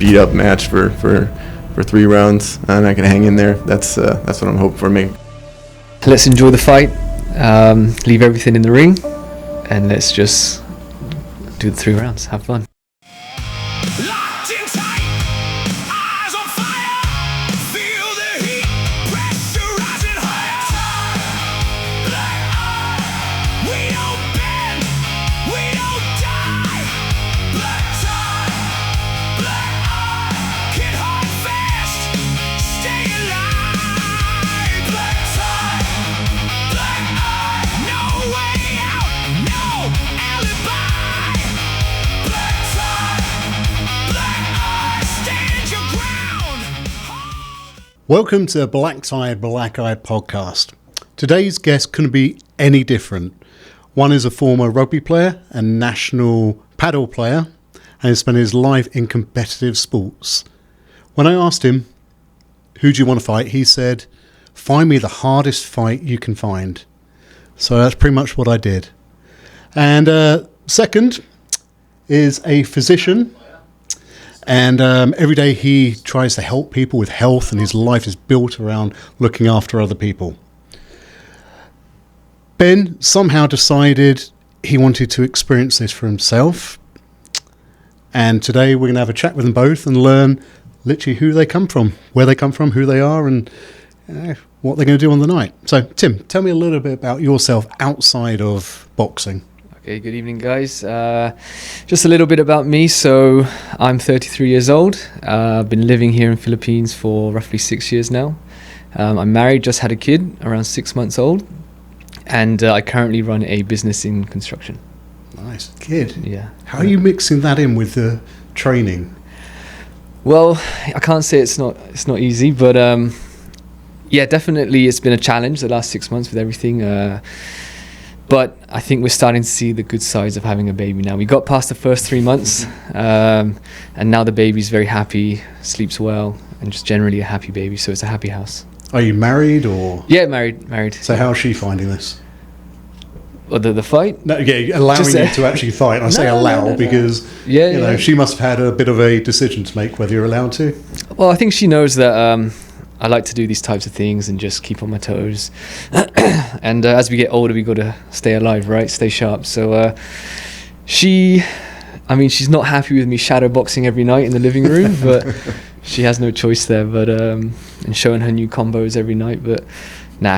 beat up match for 3 rounds, and I can hang in there. That's what I'm hoping for me. Let's enjoy the fight. Leave everything in the ring, and let's just do the 3 rounds. Have fun. Welcome to the Black Tie Black Eye Podcast. Today's guest couldn't be any different. One is a former rugby player and national paddle player, and has spent his life in competitive sports. When I asked him, who do you want to fight? He said, find me the hardest fight you can find. So that's pretty much what I did. And second is a physician. And every day he tries to help people with health, and his life is built around looking after other people. Ben somehow decided he wanted to experience this for himself. And today we're going to have a chat with them both and learn literally who they come from, where they come from, who they are, and what they're going to do on the night. So, Tim, tell me a little bit about yourself outside of boxing. Okay, good evening, guys. Just a little bit about me. So I'm 33 years old. I've been living here in Philippines for roughly 6 years now. I'm married, just had a kid, around 6 months old. And I currently run a business in construction. Nice. Kid. Yeah. How are you mixing that in with the training? Well, I can't say it's not easy, but yeah, definitely it's been a challenge the last 6 months with everything. But I think we're starting to see the good sides of having a baby now. We got past the first 3 months, and now the baby's very happy, sleeps well, and just generally a happy baby. So it's a happy house. Are you married or? Yeah, married. So how is she finding this? Well, the fight? No, yeah, allowing you to actually fight. And I say allow because she must have had a bit of a decision to make whether you're allowed to. Well, I think she knows that I like to do these types of things and just keep on my toes. And as we get older, we got to stay alive, right? Stay sharp. So she's not happy with me shadow boxing every night in the living room, but she has no choice there. But and showing her new combos every night. But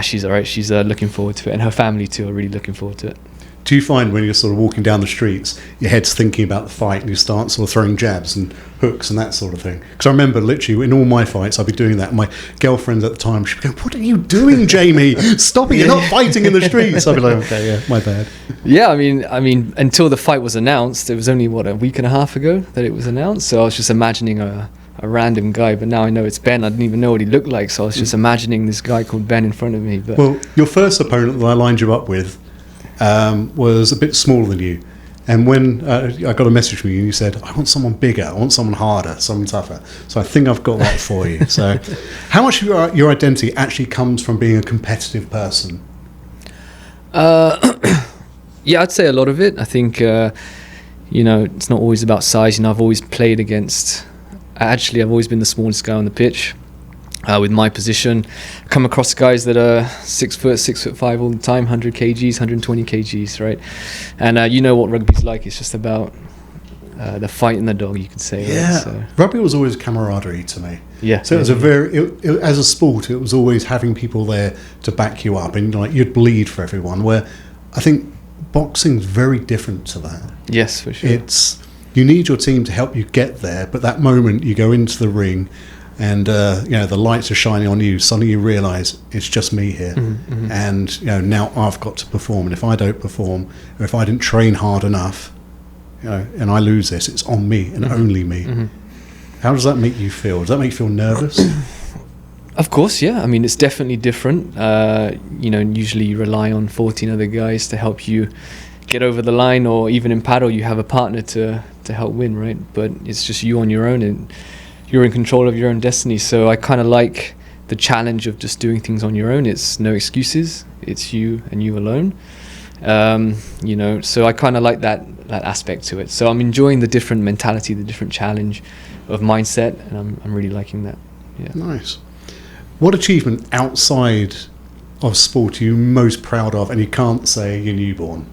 she's all right. She's looking forward to it, and her family too are really looking forward to it. Do you find when you're sort of walking down the streets, your head's thinking about the fight and you start sort of throwing jabs and hooks and that sort of thing? Because I remember literally in all my fights, I'd be doing that. My girlfriend at the time, she'd be going, "What are you doing, Jamie? Stop it, you're not fighting in the streets." I'd be like, "Okay, yeah, my bad." Yeah, I mean, until the fight was announced, it was only, a week and a half ago that it was announced. So I was just imagining a random guy, but now I know it's Ben. I didn't even know what he looked like, so I was just imagining this guy called Ben in front of me. But well, your first opponent that I lined you up with was a bit smaller than you, and when I got a message from you and you said, "I want someone bigger, I want someone harder, someone tougher," so I think I've got that for you. So how much of your identity actually comes from being a competitive person? Yeah, I'd say a lot of it. I think it's not always about size. I've always played against, I've always been the smallest guy on the pitch. With my position, come across guys that are 6 foot, 6'5" all the time, 100 kgs, 120 kgs, right? And you know what rugby's like. It's just about the fight and the dog, you could say. Yeah, right? So rugby was always camaraderie to me. Yeah. So it was as a sport, it was always having people there to back you up, and you'd bleed for everyone. Where I think boxing's very different to that. Yes, for sure. You need your team to help you get there, but that moment you go into the ring. And the lights are shining on you. Suddenly you realise it's just me here, and now I've got to perform. And if I don't perform, or if I didn't train hard enough, and I lose this, it's on me and only me. How does that make you feel? Does that make you feel nervous? Of course, yeah. I mean, it's definitely different. Usually you rely on 14 other guys to help you get over the line, or even in paddle, you have a partner to help win, right? But it's just you on your own, and you're in control of your own destiny. So I kind of like the challenge of just doing things on your own. It's no excuses. It's you and you alone. You know, so I kind of like that aspect to it. So I'm enjoying the different mentality, the different challenge of mindset, and I'm really liking that. Yeah. Nice. What achievement outside of sport are you most proud of, and you can't say your newborn?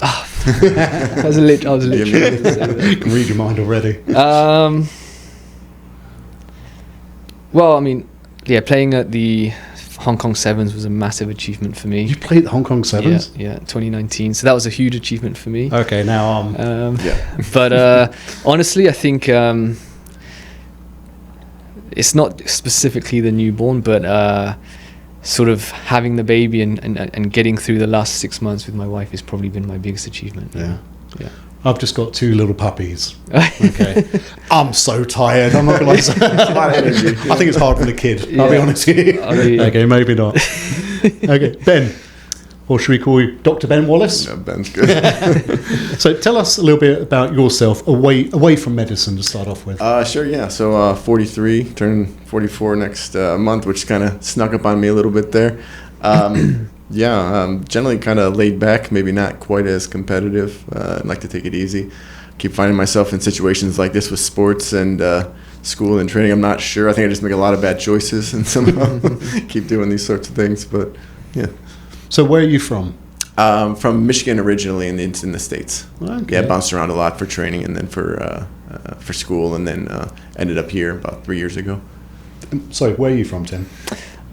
I was literally going to say that. You can read your mind already. Well, I mean, yeah, playing at the Hong Kong Sevens was a massive achievement for me. You played the Hong Kong Sevens? Yeah, 2019. So that was a huge achievement for me. Okay, now But honestly, I think it's not specifically the newborn, but sort of having the baby and getting through the last 6 months with my wife has probably been my biggest achievement. Yeah. Yeah. I've just got 2 little puppies. Okay. I'm so tired. I'm not going to lie. A lot of energy. I think it's hard for the kid. I'll be honest with you. Okay, maybe not. Okay, Ben. Or should we call you Dr. Ben Wallace? No, Ben's good. So tell us a little bit about yourself away from medicine to start off with. Sure, yeah. So 43, turning 44 next month, which kind of snuck up on me a little bit there. Generally kind of laid back, maybe not quite as competitive. I like to take it easy. Keep finding myself in situations like this with sports and school and training. I'm not sure. I think I just make a lot of bad choices and somehow keep doing these sorts of things. But yeah. So where are you from? From Michigan originally, in the States. Okay. Yeah, bounced around a lot for training and then for school, and then ended up here about 3 years ago. So where are you from, Tim?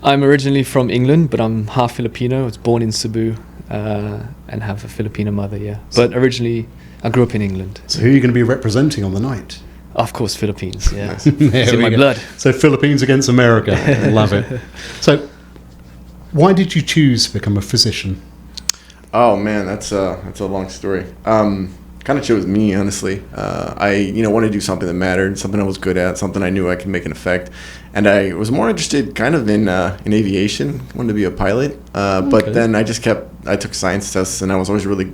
I'm originally from England, but I'm half Filipino. I was born in Cebu and have a Filipino mother, yeah. But originally, I grew up in England. So who are you going to be representing on the night? Of course, Philippines, yeah. There It's in we my go. blood. So Philippines against America. I love it. So why did you choose to become a physician? Oh man, that's a long story. Kind of chose me, honestly. I wanted to do something that mattered, something I was good at, something I knew I could make an effect, and I was more interested kind of in aviation. Wanted to be a pilot, but then I took science tests, and I was always really, I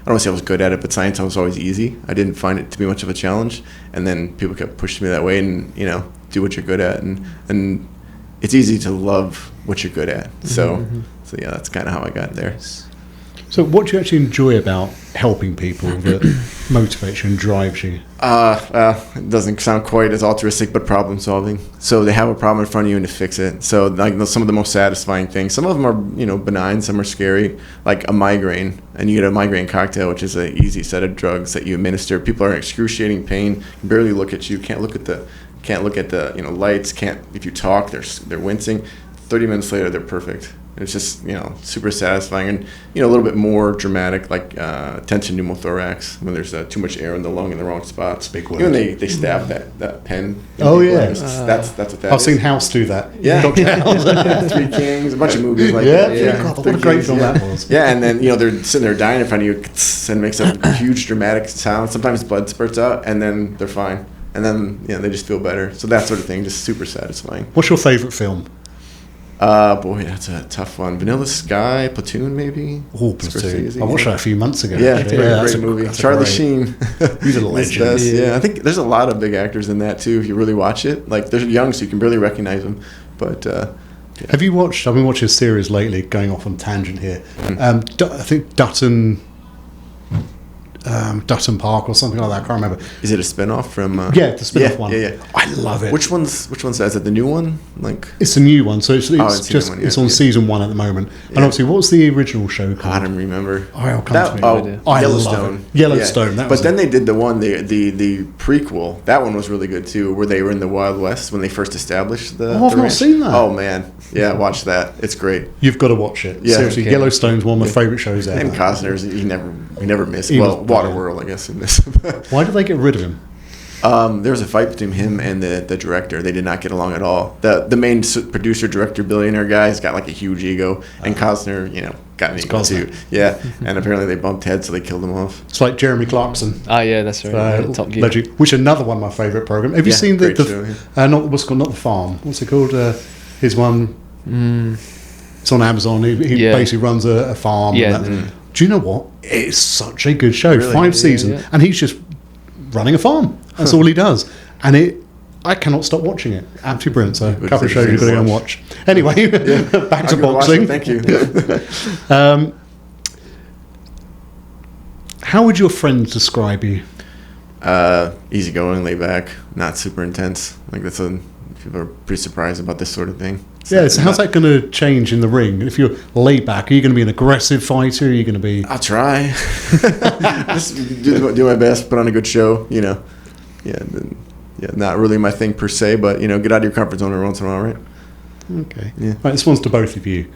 don't want to say I was good at it, but science was always easy. I didn't find it to be much of a challenge, and then people kept pushing me that way, and do what you're good at, and it's easy to love what you're good at. So yeah, that's kind of how I got there. So what do you actually enjoy about helping people that motivates you and drives you? It doesn't sound quite as altruistic, but problem solving. So they have a problem in front of you and to fix it. So like some of the most satisfying things. Some of them are benign, some are scary. Like a migraine, and you get a migraine cocktail, which is an easy set of drugs that you administer. People are in excruciating pain, can barely look at you, can't look at the lights. Can't, if you talk, they're wincing. 30 minutes later, they're perfect. It's just, super satisfying, and, a little bit more dramatic, like tension pneumothorax, when there's too much air in the lung in the wrong spots. Big word. When they stab that pen. Oh, yeah. That's what that I've is. seen House do that. Yeah. Dr. House. Three Kings, a bunch of movies like that. Yeah. God, what a great film that was. Yeah, and then, they're sitting there dying in front of you, and makes a huge dramatic sound. Sometimes blood spurts out, and then they're fine. And then, they just feel better. So that sort of thing, just super satisfying. What's your favorite film? Boy, that's a tough one. Vanilla Sky, Platoon, maybe. Oh, Platoon. Scorsese. I watched that a few months ago. Yeah, it's a that's great movie. that's Charlie great. Sheen. He's a legend. Yeah, I think there's a lot of big actors in that too. If you really watch it, like they're young, so you can barely recognize them. But have you watched? I've been watching a series lately. Going off on tangent here. I think Dutton Park or something like that. I can't remember. Is it a spin-off from? The spin-off one. Yeah. I love it. Which one's that? Is it the new one? Like it's a new one, so it's it's on season 1 at the moment. And obviously, what was the original show called? I don't remember. Yellowstone. Yellowstone. But then they did the prequel. That one was really good too, where they were in the Wild West when they first established the. I've not seen that. Oh man, yeah, watch that. It's great. You've got to watch it. Yeah. Seriously, Yellowstone's one of my favorite shows ever. And Costner's he never missed. He was Waterworld, I guess, in this. Why did they get rid of him? There was a fight between him and the director. They did not get along at all. The main producer, director, billionaire guy has got like a huge ego, and Costner, got an ego too. Yeah, and apparently they bumped heads, so they killed him off. It's like Jeremy Clarkson. Ah, yeah, that's right. Top Gear. Legend, which is another one of my favourite programs. Have you seen great show, not the farm? What's it called? His one. It's on Amazon. He basically runs a farm. Yeah. Do you know what? It's such a good show. Really? 5 seasons, and he's just running a farm. That's all he does, and I cannot stop watching it. Absolutely brilliant. So a couple of shows you've got to go and watch. Anyway, back to boxing. Thank you. How would your friends describe you? Easygoing, laid back, not super intense. Like people are pretty surprised about this sort of thing. So how's that going to change in the ring? If you're laid back, are you going to be an aggressive fighter? Are you going to be... I'll try. Just do my best, put on a good show, Yeah, not really my thing per se, but, get out of your comfort zone every once in a while, right? Okay. Yeah. Right, this one's to both of you.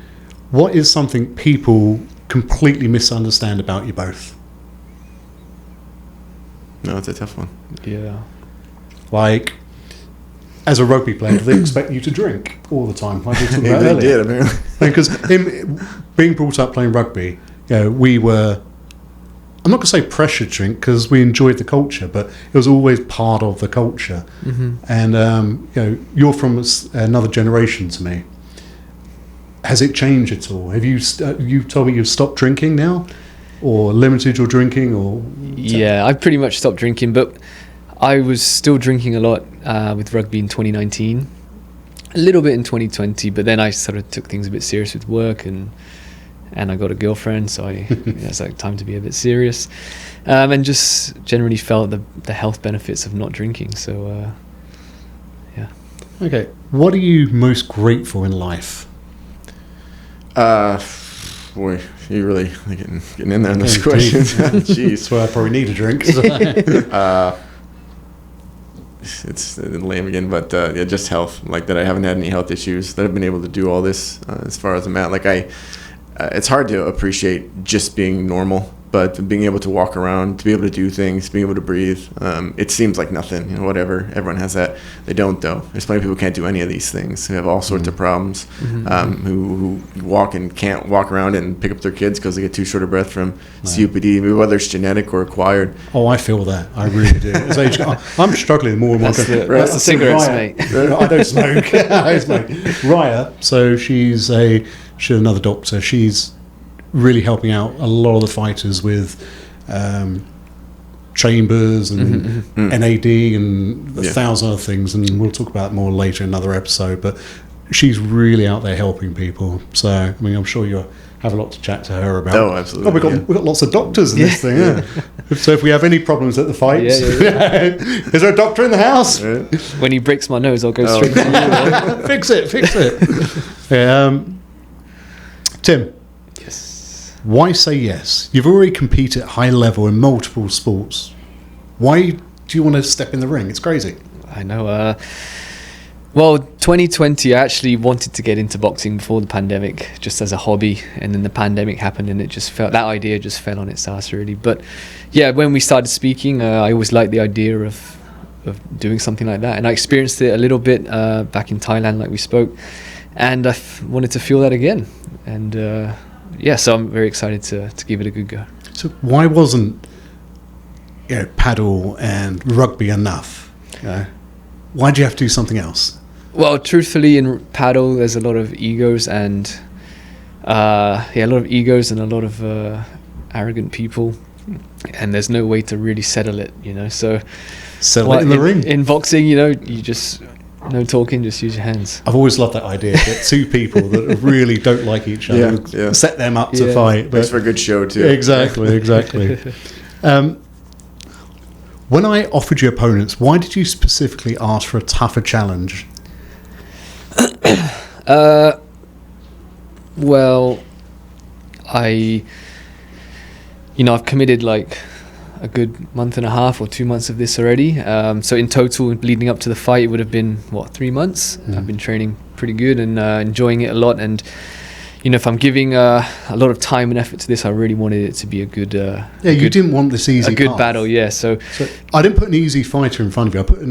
What is something people completely misunderstand about you both? No, it's a tough one. Yeah. Like, as a rugby player, do they expect you to drink all the time? Like we talked about They earlier. did, apparently. Because being brought up playing rugby, we were, I'm not going to say pressure drink because we enjoyed the culture, but it was always part of the culture. Mm-hmm. And, you're from another generation to me. Has it changed at all? Have you told me you've stopped drinking now? Or limited your drinking? Or Yeah, I pretty much stopped drinking, but I was still drinking a lot with rugby in 2019, a little bit in 2020, but then I sort of took things a bit serious with work, and I got a girlfriend, so it's like time to be a bit serious, and just generally felt the health benefits of not drinking. So, yeah. Okay, what are you most grateful in life? Boy, you really getting in there in this question. Jeez. That's why I probably need a drink. It's lame again, but just health. Like that, I haven't had any health issues. That I've been able to do all this as far as I'm at. Like it's hard to appreciate just being normal, but being able to walk around, to be able to do things, being able to breathe. It seems like nothing, whatever. Everyone has that. They don't though. There's plenty of people who can't do any of these things. Who have all sorts of problems. Who walk and can't walk around and pick up their kids because they get too short of breath from COPD, whether it's genetic or acquired. Oh, I feel that. I really do. As age, I'm struggling more and more. That's the cigarettes, mate. I don't smoke. I smoke. Raya, so she's another doctor. She's really helping out a lot of the fighters with chambers and NAD and a thousand other things, and we'll talk about more later in another episode, but she's really out there helping people. So, I mean, I'm sure you'll have a lot to chat to her about. Oh, absolutely. We've got lots of doctors in this thing. Yeah. So if we have any problems at the fights, is there a doctor in the house? Yeah. When he breaks my nose, I'll go straight to you. Fix it. Tim. Why say yes? You've already competed at high level in multiple sports. Why do you want to step in the ring? It's crazy. I know. Well, 2020, I actually wanted to get into boxing before the pandemic, just as a hobby. And then the pandemic happened, and that idea just fell on its ass, really. But yeah, when we started speaking, I always liked the idea of doing something like that. And I experienced it a little bit back in Thailand, like we spoke. And I wanted to feel that again. And so I'm very excited to give it a good go. So why wasn't paddle and rugby enough? Why do you have to do something else? Well, truthfully, in paddle, there's a lot of egos and a lot of arrogant people, and there's no way to really settle it. So settle it in the ring. In boxing, you just. No talking, just use your hands. I've always loved that idea. Get two people that really don't like each other, set them up to fight. Makes for a good show too. Exactly. When I offered you opponents, why did you specifically ask for a tougher challenge? Well, I've committed like a good month and a half or 2 months of this already. So in total, leading up to the fight, it would have been 3 months. I've been training pretty good and enjoying it a lot. And if I'm giving a lot of time and effort to this, I really wanted it to be a good. You didn't want this easy. A good battle, yeah. So I didn't put an easy fighter in front of you. I put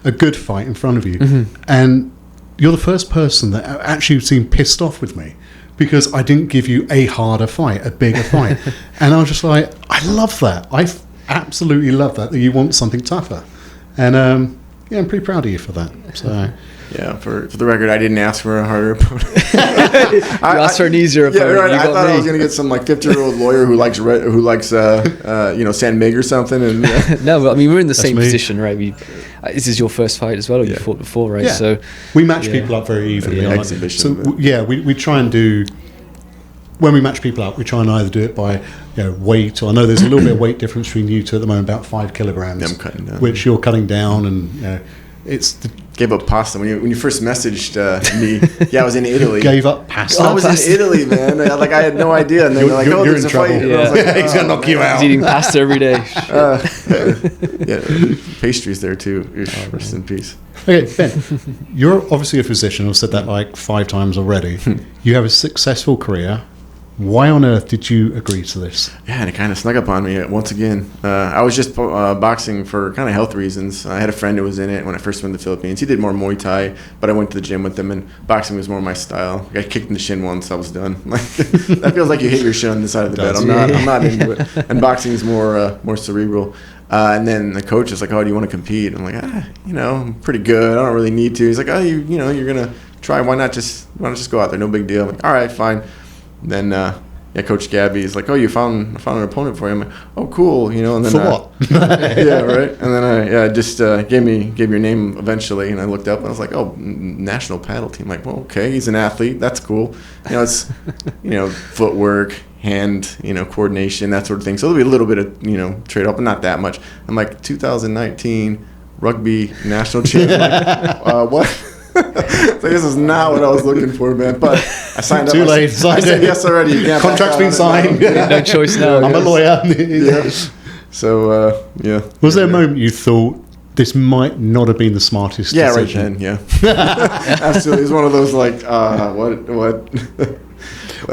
a good fight in front of you, and you're the first person that actually seemed pissed off with me. Because I didn't give you a harder fight, a bigger fight. And I was just like, I love that. I absolutely love that you want something tougher. And I'm pretty proud of you for that. So yeah, for the record, I didn't ask for a harder opponent. You asked for an easier opponent. Yeah, right. I thought I was going to get some 50-year-old lawyer who likes San Mig or something. And no, but I mean, we're in the same position, right? This is your first fight as well. Or you fought before, right? Yeah. So we match people up very evenly. Exhibition. So we try and do. when we match people up, we try and either do it by weight, or I know there's a little bit of weight difference between you two at the moment, about 5 kilograms, Yeah, I'm cutting down. which you're cutting down, and it's Gave up pasta when you first messaged me. Yeah, I was in Italy. gave up pasta. I was in Italy, man. I had no idea, and they were like, You're "Oh, there's in a fight." trouble. And I was like, He's gonna knock you out. He's eating pasta every day. Yeah, pastries there too. Rest in peace. Okay, Ben, you're obviously a physician. I've said that like 5 times already. You have a successful career. Why on earth did you agree to this? Yeah, and it kind of snuck up on me once again. I was just boxing for kind of health reasons. I had a friend who was in it when I first went to the Philippines. He did more Muay Thai, but I went to the gym with him, and boxing was more my style. I got kicked in the shin once, I was done. That feels like you hit your shin on the side of the bed. I'm not into it. And boxing is more cerebral. And then the coach is like, "Oh, do you want to compete?" I'm like, I'm pretty good. I don't really need to. He's like, "Oh, you're gonna try. Why not just go out there? No big deal." I'm like, "All right, fine." Then Coach Gabby is like, "Oh, you found an opponent for you." I'm like, "Oh, cool." And then For what? yeah, right. And then I just gave your name eventually, and I looked up and I was like, "Oh, national paddle team." I'm like, well, okay, he's an athlete. That's cool. It's footwork, hand, coordination, that sort of thing. So there'll be a little bit of trade off, but not that much. I'm like, 2019 rugby national champ. Like, what? So this is not what I was looking for, man. But I signed up. Too late. I said yes already. You can't Contract's been signed. No choice now. I'm a lawyer. Yeah. So yeah. Was there a moment you thought this might not have been the smartest decision? Right then. Yeah. Absolutely. It's one of those like, what?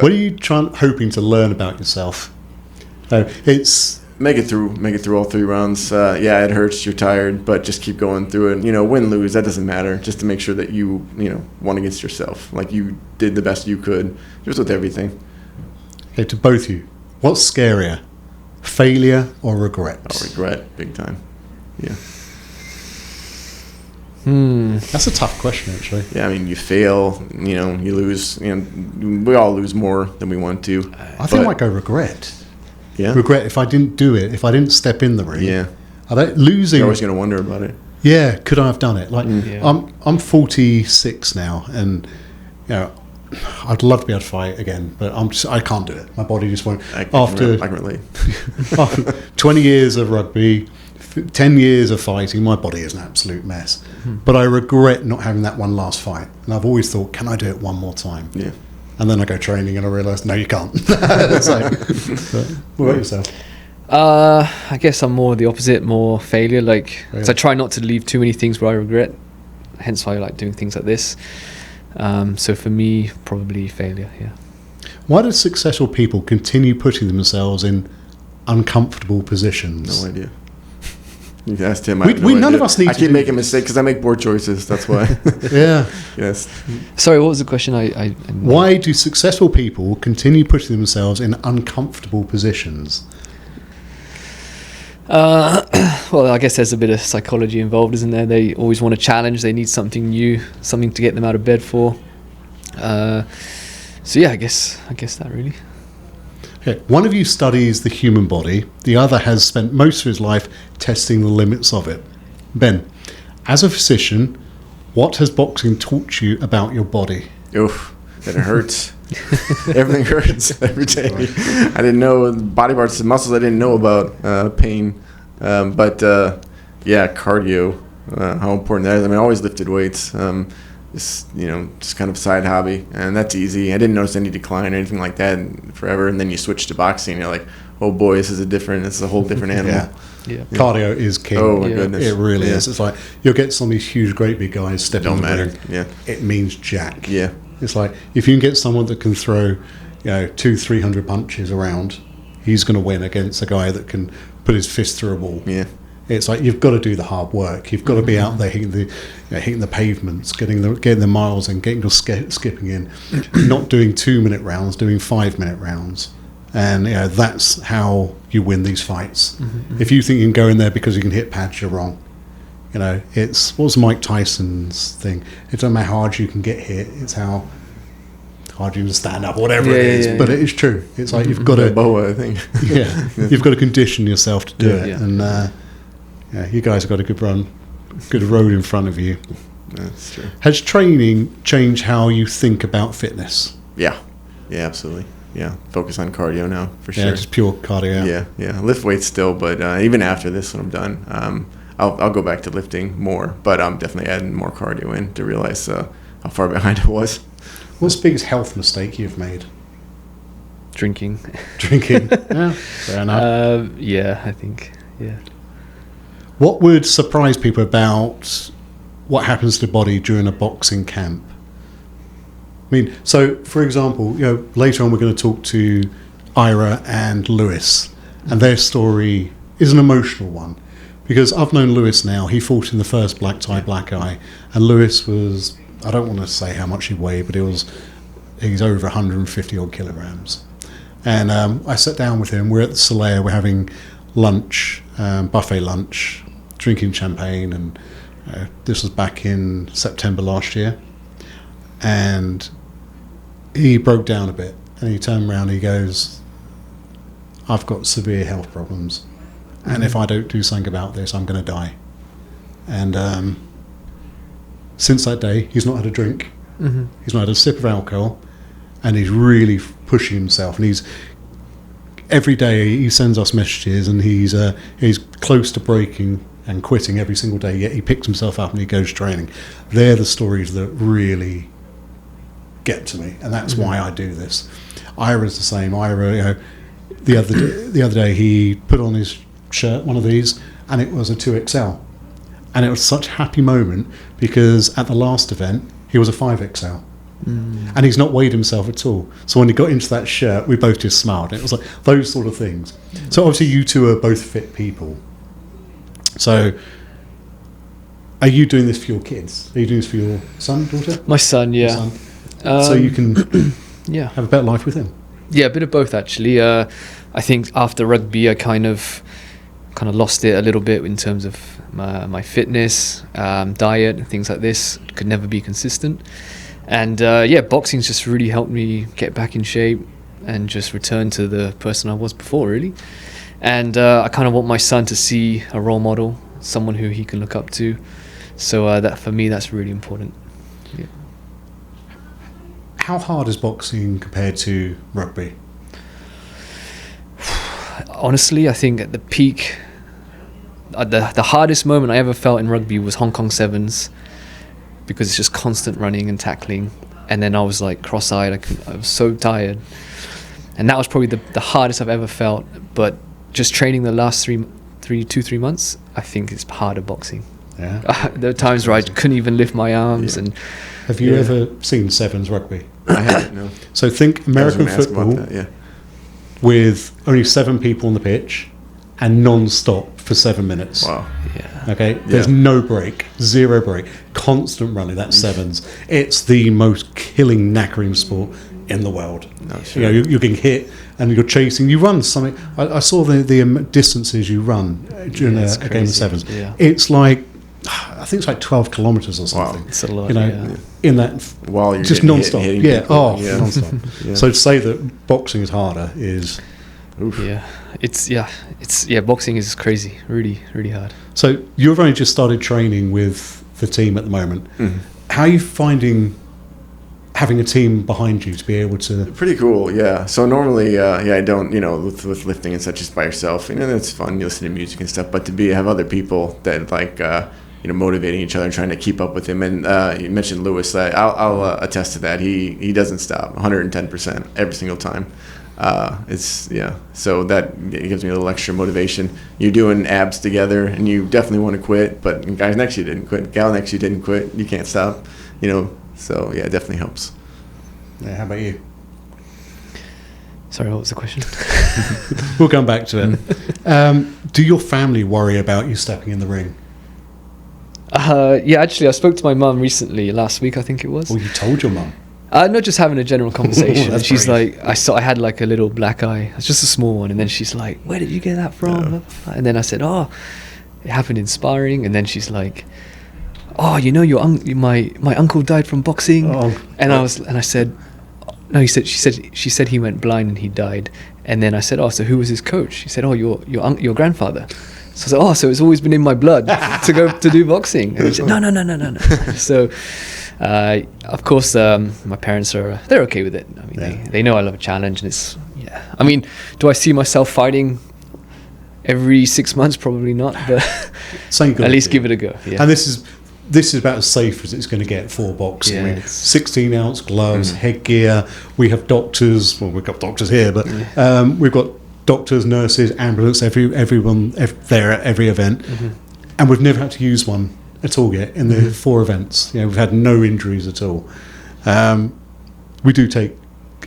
What are you hoping to learn about yourself? It's Make it through all 3 rounds. It hurts. You're tired, but just keep going through it. Win, lose, that doesn't matter. Just to make sure that you won against yourself. Like you did the best you could, just with everything. Okay, to both of you, what's scarier, failure or regret? Oh, regret, big time. Yeah. That's a tough question, actually. Yeah, I mean, you fail. You lose. We all lose more than we want to. I think I might go regret. Yeah. Regret if I didn't do it, if I didn't step in the ring. Yeah. Losing. You're always going to wonder about it. Yeah, could I have done it? Like, Yeah. I'm 46 now, and I'd love to be able to fight again, but I can't do it. My body just won't. I can relate. After 20 years of rugby, 10 years of fighting, my body is an absolute mess. But I regret not having that one last fight, and I've always thought, can I do it one more time? Yeah. And then I go training and I realise, no, you can't. It's like, what about yourself? I guess I'm more the opposite, more failure. Yeah. So I try not to leave too many things where I regret. Hence why I like doing things like this. So for me, probably failure. Yeah. Why do successful people continue putting themselves in uncomfortable positions? No idea. You can ask Tim. None of us need I to keep do making mistakes because I make poor choices. That's why. Yeah. Yes. Sorry, what was the question? Why do successful people continue putting themselves in uncomfortable positions? Well, I guess there's a bit of psychology involved, isn't there? They always want a challenge. They need something new, something to get them out of bed for. So yeah, I guess that really. Okay. One of you studies the human body. The other has spent most of his life testing the limits of it. Ben, as a physician, what has boxing taught you about your body? Oof, that it hurts. Everything hurts every day. I didn't know body parts and muscles. I didn't know about pain, but cardio. How important that is. I mean, I always lifted weights. Just kind of side hobby, and that's easy. I didn't notice any decline or anything like that forever. And then you switch to boxing, and you're like, oh boy, this is a whole different animal. Yeah. Cardio is king. Oh my goodness, it really is. It's like you'll get some of these huge, great big guys stepping in the ring. Yeah, it means jack. Yeah, it's like if you can get someone that can throw, 200-300 punches around, he's going to win against a guy that can put his fist through a wall. Yeah. It's like you've got to do the hard work. You've got to be out there hitting the pavements, getting the miles in, getting your skipping in, not doing 2-minute rounds, doing 5-minute rounds, and that's how you win these fights. Mm-hmm. If you think you can go in there because you can hit pads, you're wrong. It's what was Mike Tyson's thing? It doesn't matter how hard you can get hit; it's how hard you can stand up, whatever it is. But it is true. It's like you've got to Boa, I think. You've got to condition yourself to do it, and. You guys have got a good road in front of you. That's true. Has training changed how you think about fitness? Yeah, absolutely. focus on cardio now for sure. Yeah, just pure cardio. Yeah. Lift weights still, but even after this, when I'm done, I'll go back to lifting more. But I'm definitely adding more cardio in to realize how far behind I was. What's the biggest health mistake you've made? Drinking. Yeah, fair enough. I think. Yeah. What would surprise people about what happens to the body during a boxing camp? I mean, so for example, later on we're going to talk to Ira and Lewis, and their story is an emotional one because I've known Lewis now. He fought in the first Black Tie Black Eye, and Lewis was, I don't want to say how much he weighed, but he's over 150 odd kilograms. And I sat down with him. We're at the Solaire. We're having lunch, buffet lunch, drinking champagne, and this was back in September last year. And he broke down a bit, and he turned around and he goes, I've got severe health problems, and if I don't do something about this, I'm going to die. And since that day, he's not had a drink. He's not had a sip of alcohol, and he's really pushing himself. And he's every day he sends us messages, and he's close to breaking and quitting every single day. Yet he picks himself up and he goes training. They're the stories that really get to me, and that's why I do this. Ira's the same. Ira, the other day he put on his shirt, one of these, and it was a 2XL, and it was such a happy moment because at the last event he was a 5XL. And he's not weighed himself at all. So when he got into that shirt, we both just smiled. It was like those sort of things. So obviously you two are both fit people. So are you doing this for your kids? Are you doing this for your son, daughter? My son, yeah. Your son? So you can have a better life with him. Yeah, a bit of both actually. I think after rugby I kind of lost it a little bit in terms of my fitness, diet and things like this. Could never be consistent. And boxing's just really helped me get back in shape and just return to the person I was before, really. And I kind of want my son to see a role model, someone who he can look up to. So that for me, that's really important. Yeah. How hard is boxing compared to rugby? Honestly, I think at the peak, the hardest moment I ever felt in rugby was Hong Kong Sevens, because it's just constant running and tackling, and then I was like cross-eyed. I was so tired, and that was probably the hardest I've ever felt. But just training the last 2-3 months, I think it's harder boxing. Yeah. There are times where I couldn't even lift my arms. Yeah. And have you ever seen Sevens rugby? I haven't. No. So think American football with only 7 people on the pitch and non-stop for 7 minutes. Wow. Yeah. Okay, there's no break, 0 break, constant running. That's Sevens. It's the most killing, knackering sport in the world. No, sure. You're getting hit and you're chasing. You run something. I saw the distances you run during a game of Sevens. Yeah. It's like, I think it's like 12 kilometers or something. Wow. It's a lot. In that while you're just non-stop. Non-stop. Yeah. So to say that boxing is harder is. Oof. It's boxing is crazy, really, really hard. So you've only just started training with the team at the moment. How are you finding having a team behind you to be able to? Pretty cool, yeah. So normally, I don't, with lifting and such, just by yourself, it's fun. You listen to music and stuff, but to have other people that like, motivating each other and trying to keep up with him. And you mentioned Lewis. I'll attest to that. He doesn't stop, 110% every single time. So that gives me a little extra motivation. You're doing abs together and you definitely want to quit, but the guy next to you didn't quit, gal next to you didn't quit, you can't stop, so yeah, it definitely helps. Yeah, how about you? Sorry, what was the question? We'll come back to it. Do your family worry about you stepping in the ring? Actually I spoke to my mum recently, last week I think it was. Well, you told your mum? Not just having a general conversation. And she's brave. like, I had like a little black eye. It's just a small one. And then she's like, where did you get that from? Yeah. And then I said, it happened in sparring. And then she's like, my uncle died from boxing. And I said, no, she said he went blind and he died. And then I said, so who was his coach? She said, your grandfather. So I said, so it's always been in my blood to go to do boxing. And she said, no. So Of course, my parents they're okay with it. I mean, they know I love a challenge, and it's I mean, do I see myself fighting every 6 months? Probably not, but at least give it a go. Yeah. And this is about as safe as it's going to get for boxing. Yeah, I mean, 16-ounce gloves, headgear. We have doctors. Well, we've got doctors here, but we've got doctors, nurses, ambulance, everyone there at every event, and we've never had to use one at all yet in the 4 events. We've had no injuries at all. We do take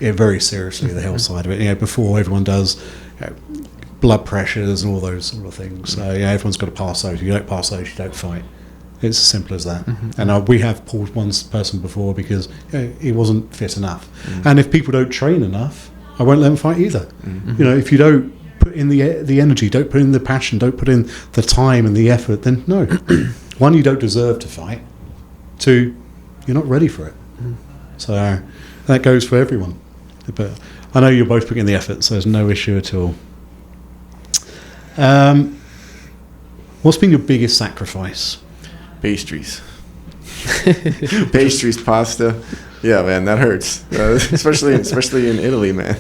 it very seriously, the health side of it. Before everyone does, blood pressures and all those sort of things. So everyone's got to pass those. If you don't pass those, you don't fight. It's as simple as that. And we have pulled one person before because he wasn't fit enough. And if people don't train enough, I won't let them fight either. If you don't put in the energy, don't put in the passion, don't put in the time and the effort, then no. 1, you don't deserve to fight. 2, you're not ready for it. So that goes for everyone. But I know you're both putting in the effort, so there's no issue at all. What's been your biggest sacrifice? Pastries. Pastries, pasta. Yeah, man, that hurts. Especially in Italy, man.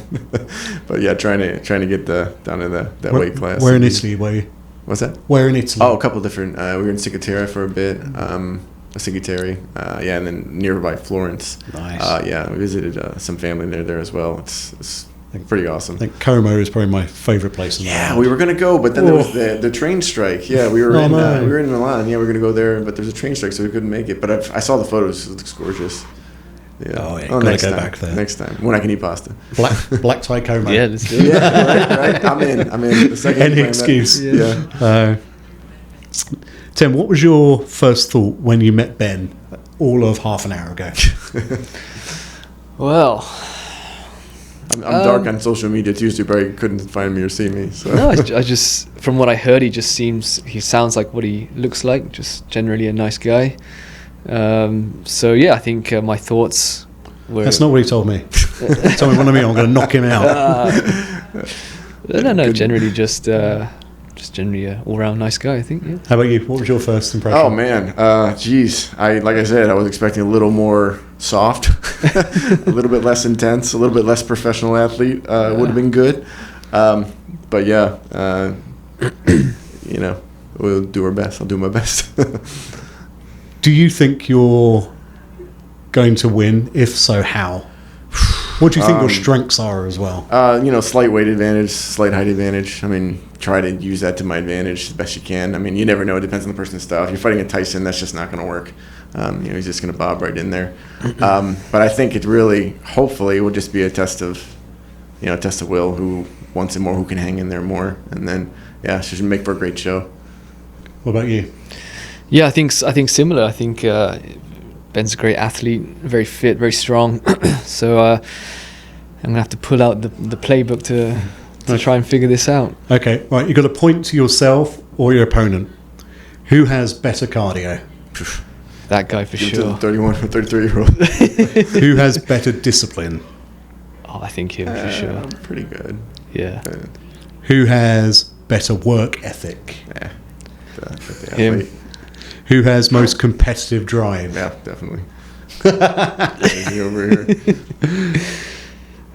But yeah, trying to get down to that weight class. Where in Italy were you? What's that? Where in Italy? Oh, a couple of different. We were in Cicatera for a bit. Cicatera. And then nearby Florence. Nice. We visited some family there as well. It's pretty awesome. I think Como is probably my favourite place in the world. We were gonna go, but then there was the train strike. Yeah, we were in Milan. Yeah, we were gonna go there, but there's a train strike, so we couldn't make it. But I saw the photos. It looks gorgeous. Yeah. Gotta go back there next time when I can eat pasta. Black tie Como. Yeah, let's do it. right. I'm in. The second Any excuse. Tim, what was your first thought when you met Ben all of half an hour ago? Well, I'm dark on social media too, so you probably couldn't find me or see me. So. No, I just from what I heard, he sounds like what he looks like. Just generally a nice guy. So yeah, I think my thoughts were. That's not what he told me. He told me one of me, I'm going to knock him out. No. Generally, just generally a all-round nice guy, I think. Yeah. How about you? What was your first impression? Oh man, like I said, I was expecting a little more soft, a little bit less intense, a little bit less professional athlete. Would have been good, but yeah, we'll do our best. I'll do my best. Do you think you're going to win? If so, how? What do you think your strengths are as well? Slight weight advantage, slight height advantage. I mean, try to use that to my advantage the best you can. I mean, you never know. It depends on the person's style. If you're fighting a Tyson, that's just not going to work. He's just going to bob right in there. But I think it really, hopefully, will just be a test of will, who wants it more, who can hang in there more. And then, it should make for a great show. What about you? Yeah, I think similar. I think Ben's a great athlete, very fit, very strong. So I'm gonna have to pull out the playbook to try and figure this out. Okay, right. You've got to point to yourself or your opponent. Who has better cardio? That guy for sure. 31 or 33-year-old. Who has better discipline? Oh, I think him for sure. Pretty good. Yeah. Who has better work ethic? Him. Who has most competitive drive? Yeah, definitely. Over here.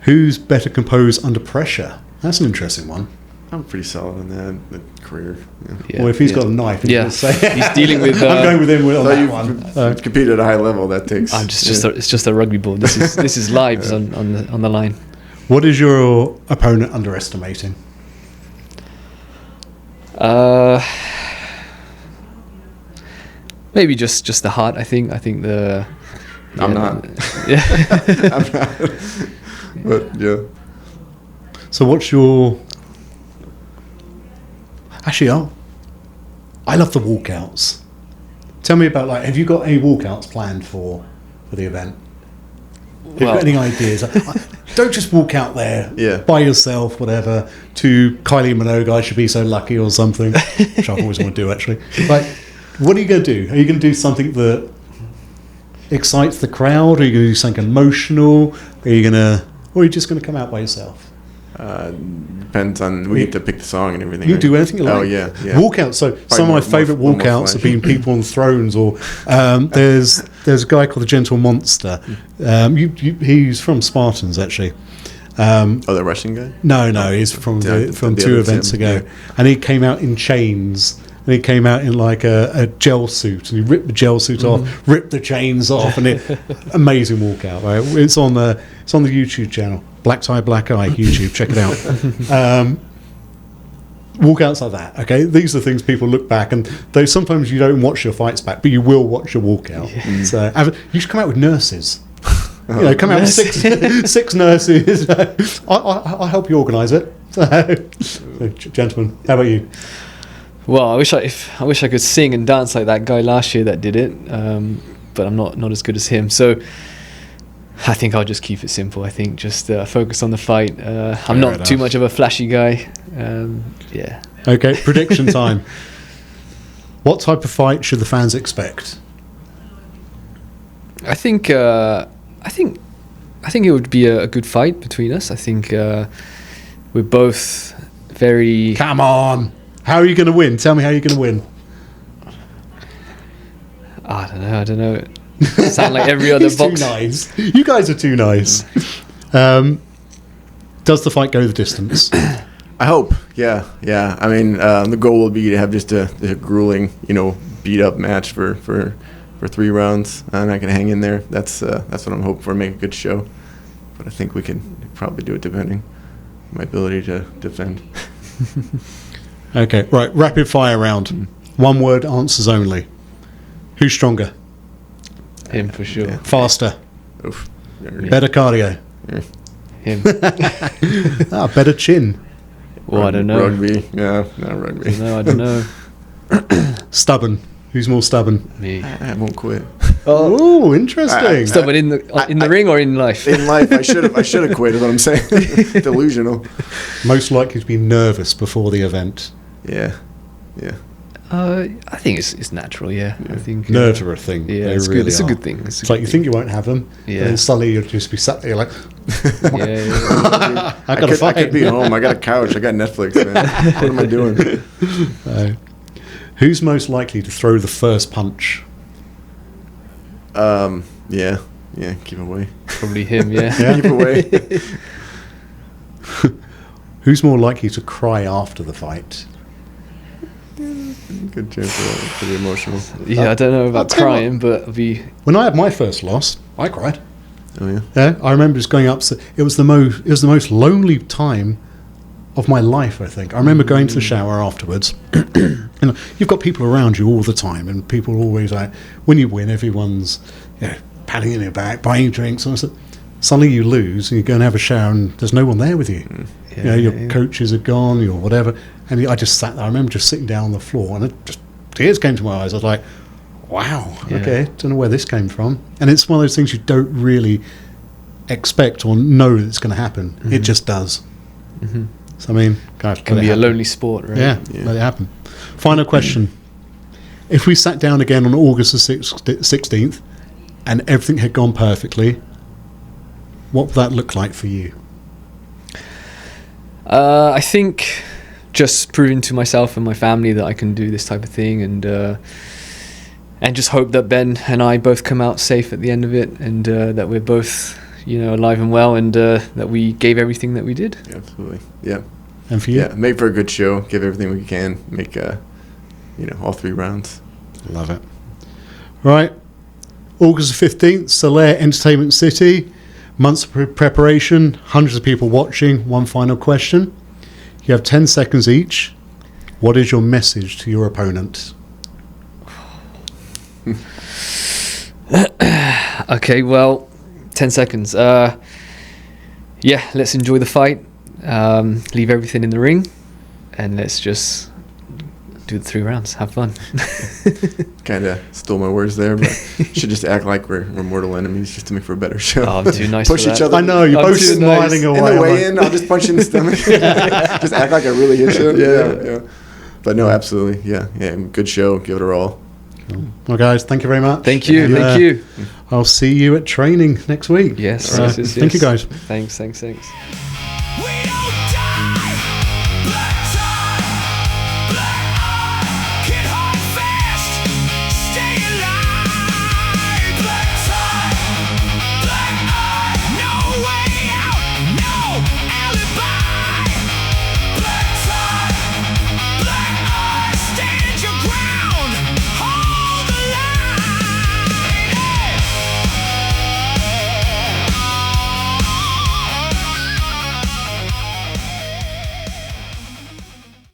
Who's better composed under pressure? That's an interesting one. I'm pretty solid on that career. Yeah. Well, if he's got a knife, he's dealing with. I'm going with him on that one. You've competed at a high level. That takes. It's just a rugby ball. This is lives on the line. What is your opponent underestimating? Maybe just the heart. I think the. I'm not. Yeah. I'm not. But yeah. So what's your? Actually, I love the walkouts. Tell me about have you got any walkouts planned for the event? Have you got any ideas? Don't just walk out there by yourself, whatever, to Kylie Minogue, I should be so lucky or something, which I always want to do actually. Like, what are you going to do? Are you going to do something that excites the crowd? Are you going to do something emotional? Or are you just going to come out by yourself? Depends on, we get to pick the song and everything. You do anything you like. Oh, yeah. Walkouts. So some of my favourite walkouts have been people on thrones, or there's there's a guy called the Gentle Monster. He's from Spartans, actually. The Russian guy? No, he's from the 2 events ago. Yeah. And he came out in chains. And he came out in like a gel suit, and he ripped the gel suit off, ripped the chains off, and amazing walkout. Right? It's on the YouTube channel, Black Tie Black Eye YouTube. Check it out. Walkouts like that. Okay, these are things people look back, and though sometimes you don't watch your fights back, but you will watch your walkout. Yeah. So you should come out with nurses. Come out with six nurses. I'll help you organise it. So, gentlemen, how about you? Well, I wish I could sing and dance like that guy last year that did it, but I'm not as good as him. So I think I'll just keep it simple. I think just focus on the fight. I'm not too much of a flashy guy. Yeah. Okay, prediction time. What type of fight should the fans expect? I think it would be a good fight between us. I think we're both very. Come on. How are you going to win? Tell me how you're going to win. I don't know. Sound like every other He's box. too nice. You guys are too nice. Does the fight go the distance? I hope. Yeah. I mean, the goal will be to have just a grueling, beat up match for 3 rounds. I'm not going to hang in there. That's what I'm hoping for. Make a good show. But I think we can probably do it depending on my ability to defend. Okay, right. Rapid fire round. 1 word answers only. Who's stronger? Him for sure. Yeah. Faster? Oof. Better cardio? Him. Better chin? Well, I don't know. Rugby. Yeah, not rugby. No, I don't know. Stubborn? Who's more stubborn? Me. I won't quit. Oh, interesting. Stubborn in the ring or in life? In life, I should have quit. Is what I'm saying. Delusional. Most likely to be nervous before the event. Yeah. I think it's natural. Yeah. I think Nerves are a thing. Yeah, They it's really good. It's are. a good thing. It's like you think you won't have them, Yeah. and then suddenly you'll just be sat there like, Yeah. I got to I fight. could be home. I got a couch. I got Netflix, man. What am I doing? Who's most likely to throw the first punch? Yeah. Keep away. Probably him. Yeah. Keep away. Who's more likely to cry after the fight? Good chance for that. Pretty emotional. Yeah. I don't know about I'll tell you crying, but I'll be. When I had my first loss, I cried. Oh yeah. Yeah, I remember just going up. It was the most lonely time of my life. I think I remember going to the shower afterwards. You've got people around you all the time, and people always like when you win, everyone's patting you in your back, buying you drinks, and suddenly you lose, and you go and have a shower, and there's no one there with you. Your coaches are gone, or whatever, and I just sat there. I remember just sitting down on the floor, and tears came to my eyes. I was like, wow, okay, don't know where this came from. And it's one of those things you don't really expect or know that it's going to happen. Mm-hmm. It just does. Mm-hmm. So, I mean, gosh, it can be a lonely sport, right? Yeah, let it happen. Final question. If we sat down again on August the 16th and everything had gone perfectly, what would that look like for you? I think just proving to myself and my family that I can do this type of thing, and just hope that Ben and I both come out safe at the end of it, and that we're both, alive and well, and that we gave everything that we did. Yeah, absolutely. Yeah. And for you? Yeah, make for a good show. Give everything we can. Make, all 3 rounds. Love it. Right. August the 15th, Solaire Entertainment City. Months of preparation, hundreds of people watching. One final question. You have 10 seconds each. What is your message to your opponent? Okay, well, 10 seconds. Let's enjoy the fight. Leave everything in the ring, and let's just do the 3 rounds. Have fun. Kind of stole my words there, but should just act like we're mortal enemies just to make for a better show. Oh, I'm too nice Push for each that. other. I know, you're I'm both too smiling nice. away. In the I'm way like, in, I'll just punch you in the stomach. Just act like I really hit you. Yeah. But no, absolutely. Yeah. Good show. Give it a all. Well, guys, thank you very much. Thank you. And, Thank you. I'll see you at training next week. Yes. Thank you, guys. Thanks.